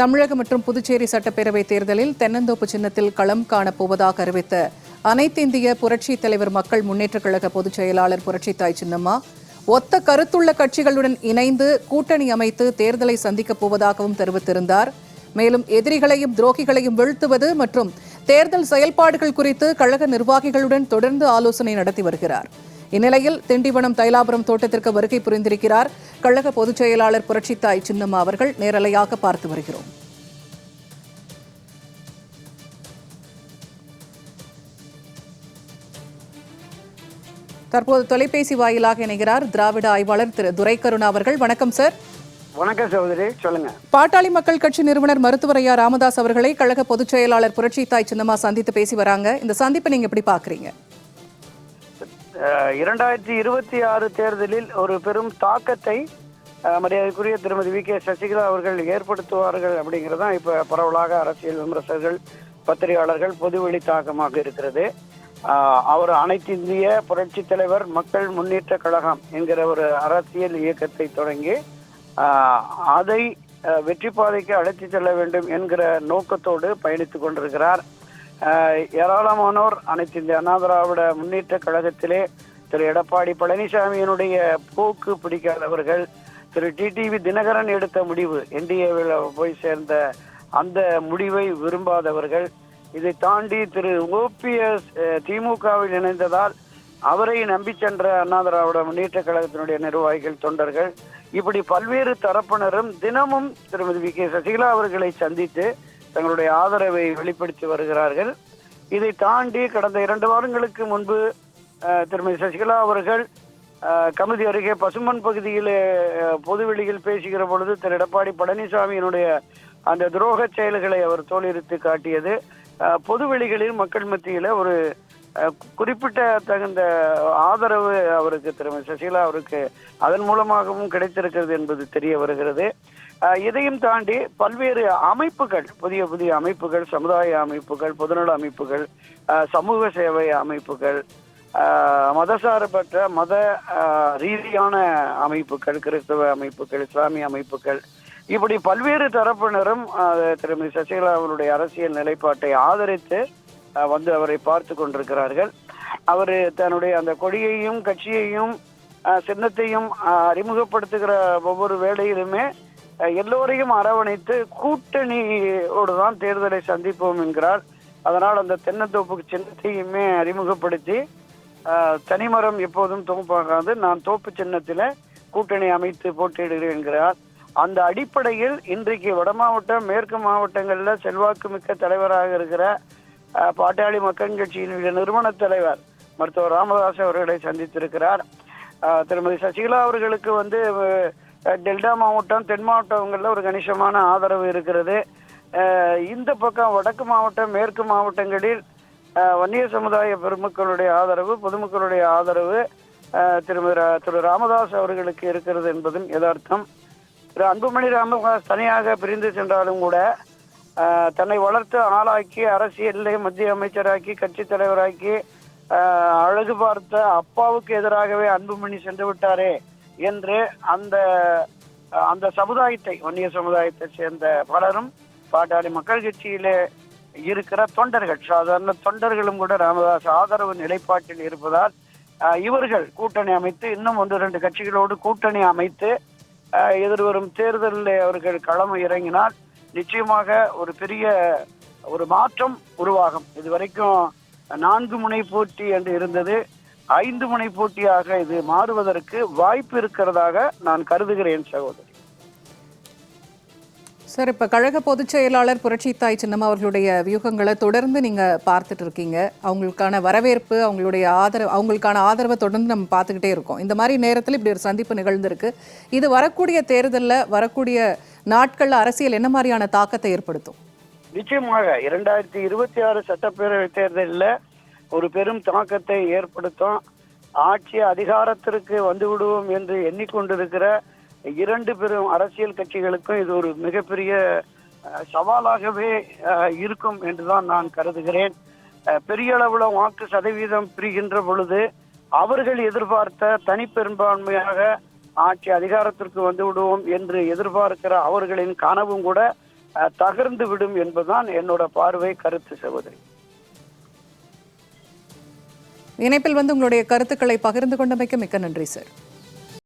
தமிழக மற்றும் புதுச்சேரி சட்டப்பேரவை தேர்தலில் தென்னந்தோப்பு சின்னத்தில் களம் காணப்போவதாக அறிவித்த அனைத்து இந்திய புரட்சித் தலைவர் மக்கள் முன்னேற்றக் கழக பொதுச் செயலாளர் புரட்சித்தாய் சின்னம்மா ஒத்த கருத்துள்ள கட்சிகளுடன் இணைந்து கூட்டணி அமைத்து தேர்தலை சந்திக்கப் போவதாகவும் தெரிவித்திருந்தார். மேலும் எதிரிகளையும் துரோகிகளையும் வீழ்த்துவது மற்றும் தேர்தல் செயல்பாடுகள் குறித்து கழக நிர்வாகிகளுடன் தொடர்ந்து ஆலோசனை நடத்தி வருகிறார். இந்நிலையில் திண்டிவனம் தைலாபுரம் தோட்டத்திற்கு வருகை புரிந்திருக்கிறார் கழக பொதுச் செயலாளர் புரட்சித்தாய் சின்னம்மா அவர்கள். நேரலையாக பார்த்து வருகிறோம். தற்போது தொலைபேசி வாயிலாக இணைகிறார் திராவிட ஆய்வாளர் திரு துரைக்கருணா அவர்கள். வணக்கம் சார். வணக்கம் சகோதரி, சொல்லுங்க. பாட்டாளி மக்கள் கட்சி நிறுவனர் மருத்துவர் ஐயா ராமதாஸ் அவர்களை கழக பொதுச் செயலாளர் புரட்சித்தாய் சின்னம்மா சந்தித்து பேசி வராங்க. இந்த சந்திப்பை நீங்க எப்படி பாக்குறீங்க? 2026 தேர்தலில் ஒரு பெரும் தாக்கத்தை மரியாதைக்குரிய திருமதி வி கே சசிகலா அவர்கள் ஏற்படுத்துவார்கள் அப்படிங்கிறதான் இப்ப பரவலாக அரசியல் விமர்சகர்கள், பத்திரிகையாளர்கள் பொதுவெளி தாக்கமாக இருக்கிறது. அவர் அனைத்து இந்திய புரட்சி தலைவர் மக்கள் முன்னேற்ற கழகம் என்கிற ஒரு அரசியல் இயக்கத்தை தொடங்கி அதை வெற்றி பாதைக்கு அழைத்து செல்ல வேண்டும் என்கிற நோக்கத்தோடு பயணித்துக் கொண்டிருக்கிறார். ஏராளமானோர் அனைத்து இந்திய அண்ணா திராவிட முன்னேற்ற கழகத்திலே திரு எடப்பாடி பழனிசாமியினுடைய போக்கு பிடிக்காதவர்கள், திரு டிடிவி தினகரன் எடுத்த முடிவு என்டிஏவில் போய் சேர்ந்த அந்த முடிவை விரும்பாதவர்கள், இதை தாண்டி திரு ஓபிஎஸ் திமுகவில் இணைந்ததால் அவரை நம்பி சென்ற அண்ணா திராவிட முன்னேற்ற கழகத்தினுடைய நிர்வாகிகள், தொண்டர்கள், இப்படி பல்வேறு தரப்பினரும் தினமும் திருமதி வி கே சசிகலா அவர்களை சந்தித்து தங்களுடைய ஆதரவை வெளிப்படுத்தி வருகிறார்கள். இதை தாண்டி கடந்த 2 வாரங்களுக்கு முன்பு திருமதி சசிகலா அவர்கள் கமுதி அருகே பசும்பன் பகுதியில் பொதுவெளியில் பேசுகிற பொழுது திரு எடப்பாடி பழனிசாமியினுடைய அந்த துரோக செயல்களை அவர் தோலுரித்து காட்டியது பொதுவெளிகளில் மக்கள் மத்தியில் ஒரு குறிப்பிட்ட தகுந்த ஆதரவு அவருக்கு திருமதி சசிகலா அவருக்கு அதன் மூலமாகவும் கிடைத்திருக்கிறது என்பது தெரிய வருகிறது. இதையும் தாண்டி பல்வேறு அமைப்புகள், புதிய புதிய அமைப்புகள், சமுதாய அமைப்புகள், பொதுநல அமைப்புகள், சமூக சேவை அமைப்புகள், மதசார்பற்ற மத ரீதியான அமைப்புகள், கிறிஸ்தவ அமைப்புகள், இஸ்லாமிய அமைப்புகள், இப்படி பல்வேறு தரப்பினரும் திருமதி சசிகலா அவருடைய அரசியல் நிலைப்பாட்டை ஆதரித்து வந்து அவரை பார்த்து கொண்டிருக்கிறார்கள். அவர் தன்னுடைய அந்த கொடியையும் கட்சியையும் சின்னத்தையும் அறிமுகப்படுத்துகிற ஒவ்வொரு வேளையிலுமே எல்லோரையும் அரவணைத்து கூட்டணியோடு தான் தேர்தலை சந்திப்போம் என்கிறார். அதனால் அந்த தென்னந்தோப்பு சின்னத்தையுமே அறிமுகப்படுத்தி தனிமரம் எப்போதும் தோப்பாகாது, நான் தோப்பு சின்னத்தில் கூட்டணி அமைத்து போட்டியிடுகிறேன் என்கிறார். அந்த அடிப்படையில் இன்றைக்கு வட மாவட்டம், மேற்கு மாவட்டங்களில் செல்வாக்கு மிக்க தலைவராக இருக்கிற பாட்டாளி மக்கள் கட்சியினுடைய நிறுவன தலைவர் மருத்துவர் ராமதாஸ் அவர்களை சந்தித்திருக்கிறார். திருமதி சசிகலா அவர்களுக்கு வந்து டெல்டா மாவட்டம், தென் மாவட்டங்களில் ஒரு கணிசமான ஆதரவு இருக்கிறது. இந்த பக்கம் வடக்கு மாவட்டம், மேற்கு மாவட்டங்களில் வன்னிய சமுதாய பெருமக்களுடைய ஆதரவு, பொதுமக்களுடைய ஆதரவு திரு ராமதாஸ் அவர்களுக்கு இருக்கிறது என்பதும் யதார்த்தம். திரு அன்புமணி ராமதாஸ் தனியாக பிரிந்து சென்றாலும் கூட தன்னை வளர்த்து ஆளாக்கி அரசியலிலே மத்திய அமைச்சராக்கி கட்சி தலைவராக்கி அழகு பார்த்த அப்பாவுக்கு எதிராகவே அன்புமணி சென்று விட்டாரே என்று அந்த சமுதாயத்தை, வன்னிய சமுதாயத்தை சேர்ந்த பலரும் பாட்டாளி மக்கள் கட்சியிலே இருக்கிற தொண்டர்கள், சாதாரண தொண்டர்களும் கூட ராமதாஸ் ஆதரவு நிலைப்பாட்டில் இருப்பதால் இவர்கள் கூட்டணி அமைத்து இன்னும் 1-2 கட்சிகளோடு கூட்டணி அமைத்து எதிர்வரும் தேர்தலில் அவர்கள் களம் இறங்கினால் நிச்சயமாக ஒரு பெரிய ஒரு மாற்றம் உருவாகும். இதுவரைக்கும் 4 முனை போட்டி என்று இருந்தது, 5 முனை போட்டியாக இது மாறுவதற்கு வாய்ப்பு இருக்கிறதாக நான் கருதுகிறேன் சகோதரி. சார், இப்ப கழக பொதுச் செயலாளர் புரட்சித்தாய் சின்னம்மா அவர்களுடைய வியூகங்களை தொடர்ந்து நீங்க பார்த்துட்டு இருக்கீங்க. அவங்களுக்கான வரவேற்பு, அவங்களுக்கான ஆதரவை தொடர்ந்து நம்ம பார்த்துக்கிட்டே இருக்கோம். இந்த மாதிரி நேரத்தில் இப்படி ஒரு சந்திப்பு நிகழ்ந்திருக்கு. இது வரக்கூடிய தேர்தலில், வரக்கூடிய நாட்கள்ல அரசியல் என்ன மாதிரியான தாக்கத்தை ஏற்படுத்தும்? நிச்சயமாக 2026 சட்டப்பேரவை தேர்தலில் ஒரு பெரும் தாக்கத்தை ஏற்படுத்தும். ஆட்சி அதிகாரத்திற்கு வந்து விடுவோம் என்று எண்ணிக்கொண்டிருக்கிற 2 பெரும் அரசியல் கட்சிகளுக்கும் இது ஒரு மிகப்பெரிய சவாலாகவே இருக்கும் என்றுதான் நான் கருதுகிறேன். பெரிய அளவுல வாக்கு சதவீதம் பிரிகின்ற பொழுது அவர்கள் எதிர்பார்த்த தனிப்பெரும்பான்மையாக ஆட்சி அதிகாரத்திற்கு வந்து விடுவோம் என்று எதிர்பார்க்கிற அவர்களின் கனவும் கூட தகர்ந்து விடும் என்பதுதான் என்னோட பார்வை, கருத்து சகோதரி. இணைப்பில் வந்து உங்களுடைய கருத்துக்களை பகிர்ந்து கொண்டமைக்கு மிக்க நன்றி சார்.